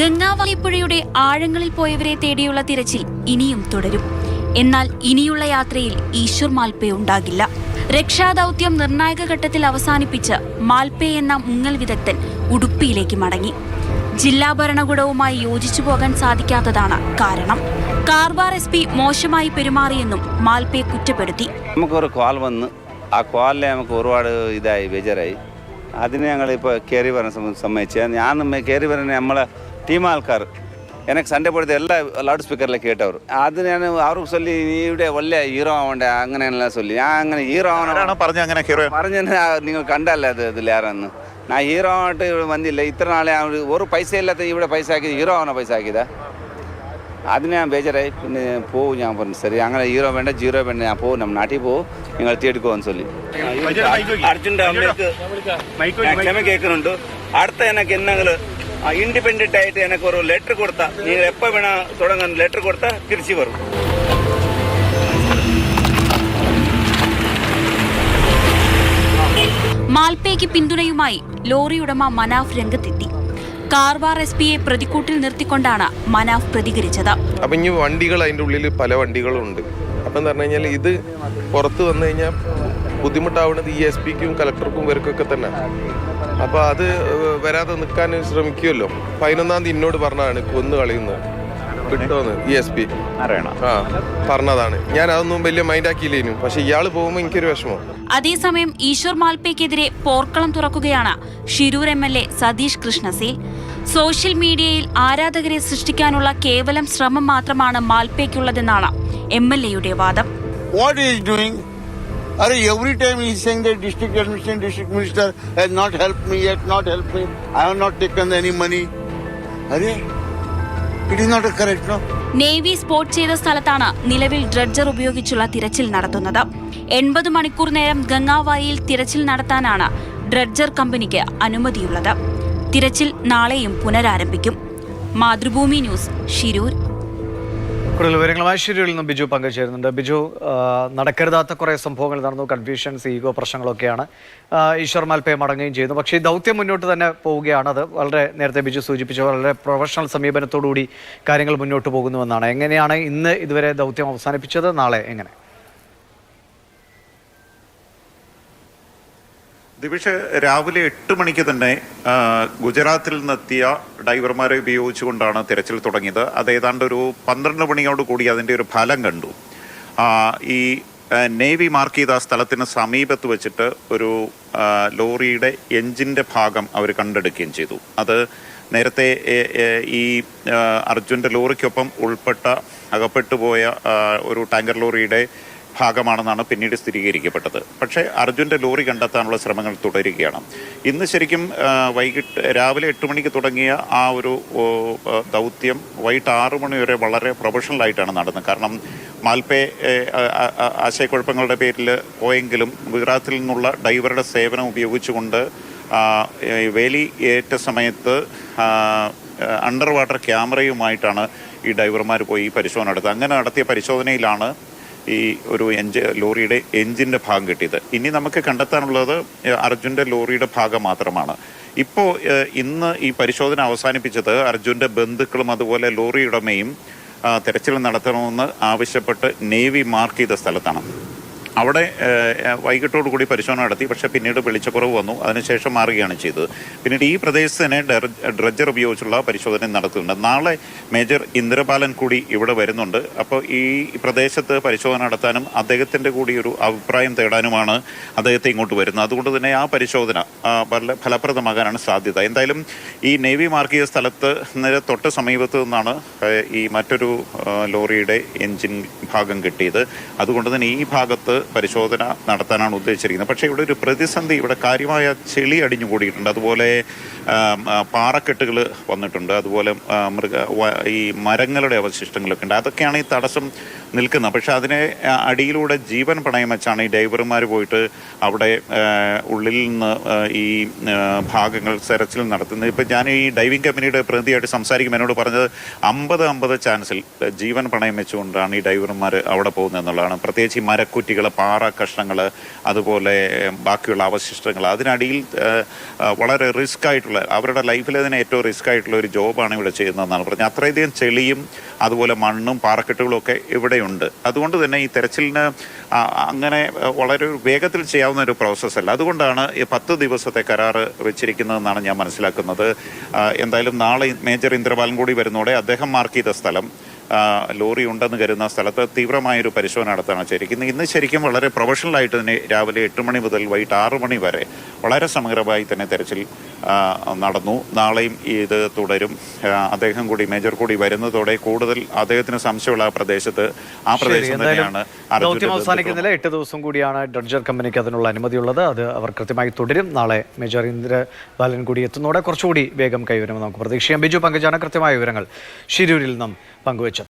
ഗംഗാവലി പുഴയുടെ ആഴങ്ങളിൽ പോയവരെ തേടിയുള്ള തിരച്ചിൽ ഇനിയും തുടരും. എന്നാൽ ഇനിയുള്ള യാത്രയിൽ ഈശ്വർ മാൽപേ ഉണ്ടാകില്ല. രക്ഷാദൌത്യം നിർണായക ഘട്ടത്തിൽ അവസാനിപ്പിച്ച് മാൽപേ എന്ന മുങ്ങൽ വിദഗ്ധൻ ഉടുപ്പിയിലേക്ക് മടങ്ങി. ജില്ലാ ഭരണകൂടവുമായി യോജിച്ചു പോകാൻ സാധിക്കാത്തതാണ് കാരണം. കാർവാർ SP മോശമായി പെരുമാറിയെന്നും മാൽപേ കുറ്റപ്പെടുത്തി. നമുക്കൊരു കോൾ വന്ന് ആ കോളിൽ നമുക്ക് ഒരുപാട് ഇതായി ബേജാറായി. അതിന് ഞങ്ങളിപ്പോൾ കയറി വരാൻ സമ്മതിച്ചു. ഞാൻ കയറി വരാൻ നമ്മളെ ടീം ആൾക്കാർ എനിക്ക് സൺഡേ പോലത്തെ എല്ലാ ലൗഡ് സ്പീക്കറിൽ കേട്ടവർ. അത് ഞാൻ അവർക്ക് ചൊല്ലി നീ ഇവിടെ വലിയ ഹീറോ ആവണ്ടേ അങ്ങനെയെല്ലാം ചൊല്ലി. ഞാൻ അങ്ങനെ ഹീറോ ആവണം പറഞ്ഞ നിങ്ങൾ കണ്ടല്ലേ അത് ഇതിലാരെന്ന്. ഞാൻ ഹീറോ ആയിട്ട് ഇവിടെ വന്നില്ല. ഇത്ര നാളെ ഒരു പൈസ ഇല്ലാത്ത ഇവിടെ പൈസ ആക്കിയത് ഹീറോ ആവണ പൈസ ആക്കിയതാ. അതിന് ഞാൻ ബേജാറായി. പിന്നെ പോവും ഞാൻ പറഞ്ഞു ശരി അങ്ങനെ ഹീറോ വേണ്ട ജീറോ വേണ്ട ഞാൻ പോവും നമ്മൾ നാട്ടിൽ പോവും നിങ്ങൾ എത്തിയെടുക്കുമെന്ന് ചൊല്ലി. അർജുൻ്റെ അമ്മയ്ക്ക് ക്ഷമ കേൾക്കുന്നുണ്ട്. അടുത്ത എനിക്ക് എന്തെങ്കിലും ഇൻഡിപെൻഡന്റ് ആയിട്ട് എനിക്ക് ഒരു ലെറ്റർ കൊടുത്താൽ നിങ്ങൾ എപ്പോൾ വേണ തുടങ്ങാൻ ലെറ്റർ കൊടുത്താൽ തിരിച്ചു വരും. മാൽപേക്ക് പിന്തുണയുമായി ലോറി ഉടമ മനാഫ് രംഗത്തെത്തി. കാർവാർ SPയെ പ്രതിക്കൂട്ടിൽ നിർത്തിക്കൊണ്ടാണ് മനാഫ് പ്രതികരിച്ചത്. അപ്പം ഇനി വണ്ടികൾ അതിൻ്റെ ഉള്ളിൽ പല വണ്ടികളും ഉണ്ട്. അപ്പം എന്ന് പറഞ്ഞു കഴിഞ്ഞാൽ ഇത് പുറത്ത് വന്നു കഴിഞ്ഞാൽ ബുദ്ധിമുട്ടാവുന്നത് ഈ SPക്കും കളക്ടർക്കും ഇവർക്കൊക്കെ തന്നെ. അപ്പോൾ അത് വരാതെ നിൽക്കാൻ ശ്രമിക്കുമല്ലോ. 11-ാം തീയതി എന്നോട് പറഞ്ഞതാണ് കൊന്നു കളയുന്നത് കിട്ടുമെന്ന് ഈ SP പറഞ്ഞതാണ്. ഞാൻ അതൊന്നും വലിയ മൈൻഡ് ആക്കിയില്ലേനും. പക്ഷെ ഇയാൾ പോകുമ്പോൾ എനിക്കൊരു വിഷമം. അതേസമയം ഈശ്വർ മാൽപേക്കെതിരെ പോർക്കളം തുറക്കുകയാണ് ഷിരൂർ MLA സതീഷ് കൃഷ്ണസേൽ. സോഷ്യൽ മീഡിയയിൽ ആരാധകരെ സൃഷ്ടിക്കാനുള്ള കേവലം ശ്രമം മാത്രമാണ് മാൽപേക്കുള്ളതെന്നാണ് MLAയുടെ വാദം. Every time he is saying that district minister has not helped me yet, not helped me. I have not taken any money. It is not correct, no? Navy spot ചെയ്ത സ്ഥലത്താണ് നിലവിൽ ഡ്രഡ്ജർ ഉപയോഗിച്ചുള്ള തിരച്ചിൽ നടത്തുന്നത്. 80 മണിക്കൂർ നേരം ഗംഗാവാലിയിൽ തിരച്ചിൽ നടത്താനാണ് ഡ്രഡ്ജർ കമ്പനിക്ക് അനുമതിയുള്ളത്. തിരച്ചിൽ നാളെയും പുനരാരംഭിക്കും. മാതൃഭൂമി ന്യൂസ്, ഷിരൂർ. കൂടുതൽ വിവരങ്ങളുമായി ഷിരൂരിൽ നിന്നും ബിജു പങ്കുചേരുന്നുണ്ട്. ബിജു, നടക്കരുതാത്ത കുറേ സംഭവങ്ങൾ നടന്നു, കൺഫ്യൂഷൻസ്, ഈഗോ പ്രശ്നങ്ങളൊക്കെയാണ്. ഈശ്വർ മാൽപേ മടങ്ങുകയും ചെയ്യുന്നു. പക്ഷേ ഈ ദൗത്യം മുന്നോട്ട് തന്നെ പോവുകയാണ്. അത് വളരെ നേരത്തെ ബിജു സൂചിപ്പിച്ച വളരെ പ്രൊഫഷണൽ സമീപനത്തോടുകൂടി കാര്യങ്ങൾ മുന്നോട്ട് പോകുന്നുവെന്നാണ്. എങ്ങനെയാണ് ഇന്ന് ഇതുവരെ ദൗത്യം അവസാനിപ്പിച്ചത്? നാളെ എങ്ങനെ? ദിവിഷ്, രാവിലെ 8 മണിക്ക് തന്നെ ഗുജറാത്തിൽ നിന്നെത്തിയ ഡ്രൈവർമാരെ ഉപയോഗിച്ചുകൊണ്ടാണ് തിരച്ചിൽ തുടങ്ങിയത്. അത് ഏതാണ്ട് ഒരു 12 മണിയോട് കൂടി അതിൻ്റെ ഒരു ഫലം കണ്ടു. ഈ നേവി മാർക്ക് ചെയ്ത സ്ഥലത്തിന് സമീപത്ത് വെച്ചിട്ട് ഒരു ലോറിയുടെ എൻജിൻ്റെ ഭാഗം അവർ കണ്ടെടുക്കുകയും ചെയ്തു. അത് നേരത്തെ ഈ അർജുൻ്റെ ലോറിക്കൊപ്പം അകപ്പെട്ടുപോയ ഒരു ടാങ്കർ ലോറിയുടെ ഭാഗമാണെന്നാണ് പിന്നീട് സ്ഥിരീകരിക്കപ്പെട്ടത്. പക്ഷേ അർജുൻ്റെ ലോറി കണ്ടെത്താനുള്ള ശ്രമങ്ങൾ തുടരുകയാണ്. ഇന്ന് ശരിക്കും രാവിലെ 8 മണിക്ക് തുടങ്ങിയ ആ ഒരു ദൗത്യം വൈകിട്ട് 6 മണി വരെ വളരെ പ്രൊഫഷണലായിട്ടാണ് നടന്നത്. കാരണം മാൽപേ ആശയക്കുഴപ്പങ്ങളുടെ പേരിൽ പോയെങ്കിലും ഗുജറാത്തിൽ നിന്നുള്ള ഡ്രൈവറുടെ സേവനം ഉപയോഗിച്ചുകൊണ്ട് വേലി ഏറ്റ സമയത്ത് അണ്ടർ വാട്ടർ ക്യാമറയുമായിട്ടാണ് ഈ ഡ്രൈവർമാർ പോയി പരിശോധന നടത്തുന്നത്. അങ്ങനെ നടത്തിയ പരിശോധനയിലാണ് ഈ ഒരു ലോറിയുടെ എൻജിൻ്റെ ഭാഗം കിട്ടിയത്. ഇനി നമുക്ക് കണ്ടെത്താനുള്ളത് അർജുൻ്റെ ലോറിയുടെ ഭാഗം മാത്രമാണ്. ഇപ്പോൾ ഇന്ന് ഈ പരിശോധന അവസാനിപ്പിച്ചത് അർജുൻ്റെ ബന്ധുക്കളും അതുപോലെ ലോറി ഉടമയും തെരച്ചിൽ നടത്തണമെന്ന് ആവശ്യപ്പെട്ട് നേവി മാർക്ക് ചെയ്ത സ്ഥലത്താണ്. അവിടെ വൈകിട്ടോടുകൂടി പരിശോധന നടത്തി. പക്ഷേ പിന്നീട് വെളിച്ചക്കുറവ് വന്നു. അതിനുശേഷം മാറുകയാണ് ചെയ്തത്. പിന്നീട് ഈ പ്രദേശത്ത് തന്നെ ഡ്രഡ്ജർ ഉപയോഗിച്ചുള്ള പരിശോധന നടത്തുന്നുണ്ട്. നാളെ മേജർ ഇന്ദ്രപാലൻ കൂടി ഇവിടെ വരുന്നുണ്ട്. അപ്പോൾ ഈ പ്രദേശത്ത് പരിശോധന നടത്താനും അദ്ദേഹത്തിൻ്റെ കൂടി ഒരു അഭിപ്രായം തേടാനുമാണ് അദ്ദേഹത്തെ ഇങ്ങോട്ട് വരുന്നത്. അതുകൊണ്ട് തന്നെ ആ പരിശോധന വളരെ ഫലപ്രദമാകാനാണ് സാധ്യത. എന്തായാലും ഈ നേവി മാർക്ക് ചെയ്ത സ്ഥലത്ത് തൊട്ട് സമീപത്ത് നിന്നാണ് ഈ മറ്റൊരു ലോറിയുടെ എൻജിൻ ഭാഗം കിട്ടിയത്. അതുകൊണ്ട് തന്നെ ഈ ഭാഗത്ത് പരിശോധന നടത്താനാണ് ഉദ്ദേശിച്ചിരിക്കുന്നത്. പക്ഷേ ഇവിടെ ഒരു പ്രതിസന്ധി, ഇവിടെ കാര്യമായ ചെളി അടിഞ്ഞുകൂടിയിട്ടുണ്ട്. അതുപോലെ പാറക്കെട്ടുകൾ വന്നിട്ടുണ്ട്. അതുപോലെ ഈ മരങ്ങളുടെ അവശിഷ്ടങ്ങളൊക്കെ ഉണ്ട്. അതൊക്കെയാണ് ഈ തടസ്സം നിൽക്കുന്നത്. പക്ഷെ അതിനെ അടിയിലൂടെ ജീവൻ പണയം വെച്ചാണ് ഈ ഡ്രൈവർമാർ പോയിട്ട് അവിടെ ഉള്ളിൽ നിന്ന് ഈ ഭാഗങ്ങൾ തെരച്ചിൽ നടത്തുന്നത്. ഇപ്പം ഞാൻ ഈ ഡൈവിംഗ് കമ്പനിയുടെ പ്രതിയായിട്ട് സംസാരിക്കുമ്പോൾ എന്നോട് പറഞ്ഞത് 50-50 ചാൻസിൽ ജീവൻ പണയം വെച്ചുകൊണ്ടാണ് ഈ ഡ്രൈവർമാർ അവിടെ പോകുന്നത് എന്നുള്ളതാണ്. പ്രത്യേകിച്ച് ഈ മരക്കുറ്റികൾ, പാറ കഷ്ണങ്ങൾ, അതുപോലെ ബാക്കിയുള്ള അവശിഷ്ടങ്ങൾ, അതിനടിയിൽ വളരെ റിസ്ക് ആയിട്ടുള്ള, അവരുടെ ലൈഫിൽ തന്നെ ഏറ്റവും റിസ്ക് ആയിട്ടുള്ള ഒരു ജോബാണ് ഇവിടെ ചെയ്യുന്നതെന്നാണ് പറഞ്ഞത്. അത്രയധികം ചെളിയും അതുപോലെ മണ്ണും പാറക്കെട്ടുകളും ഒക്കെ ഇവിടെയുണ്ട്. അതുകൊണ്ട് തന്നെ ഈ തെരച്ചിലിന് അങ്ങനെ വളരെ വേഗത്തിൽ ചെയ്യാവുന്ന ഒരു പ്രോസസ്സല്ല. അതുകൊണ്ടാണ് ഈ 10 ദിവസത്തെ കരാറ് വെച്ചിരിക്കുന്നതെന്നാണ് ഞാൻ മനസ്സിലാക്കുന്നത്. എന്തായാലും നാളെ മേജർ ഇന്ദ്രപാലൻ കൂടി വരുന്നതോടെ അദ്ദേഹം മാർക്ക് ചെയ്ത സ്ഥലം, ലോറി ഉണ്ടെന്ന് കരുതുന്ന സ്ഥലത്ത് തീവ്രമായൊരു പരിശോധന നടത്താണ് ശരിക്കും. ഇന്ന് ശരിക്കും വളരെ പ്രൊഫഷണലായിട്ട് തന്നെ രാവിലെ 8 മണി മുതൽ വൈകിട്ട് 6 മണി വരെ വളരെ സമഗ്രമായി തന്നെ തെരച്ചിൽ നടന്നു. നാളെയും ഇത് തുടരും. അദ്ദേഹം കൂടി, മേജർ കൂടി വരുന്നതോടെ കൂടുതൽ അദ്ദേഹത്തിന് സംശയമുള്ള ആ പ്രദേശം തന്നെയാണ്. ദൗത്യം അവസാനിക്കുന്നില്ല. 8 ദിവസം കൂടിയാണ് ഡ്രഡ്ജർ കമ്പനിക്ക് അതിനുള്ള അനുമതിയുള്ളത്. അത് അവർ കൃത്യമായി തുടരും. നാളെ മേജർ ഇന്ദ്രപാലൻ കൂടി എത്തുന്നതോടെ കുറച്ചുകൂടി വേഗം കൈവരുമെന്ന് നമുക്ക് പ്രതീക്ഷിക്കാം. ബിജു പങ്കജാണ് കൃത്യമായ വിവരങ്ങൾ ഷിരൂരിൽ നിന്നും പങ്കുവച്ചത്.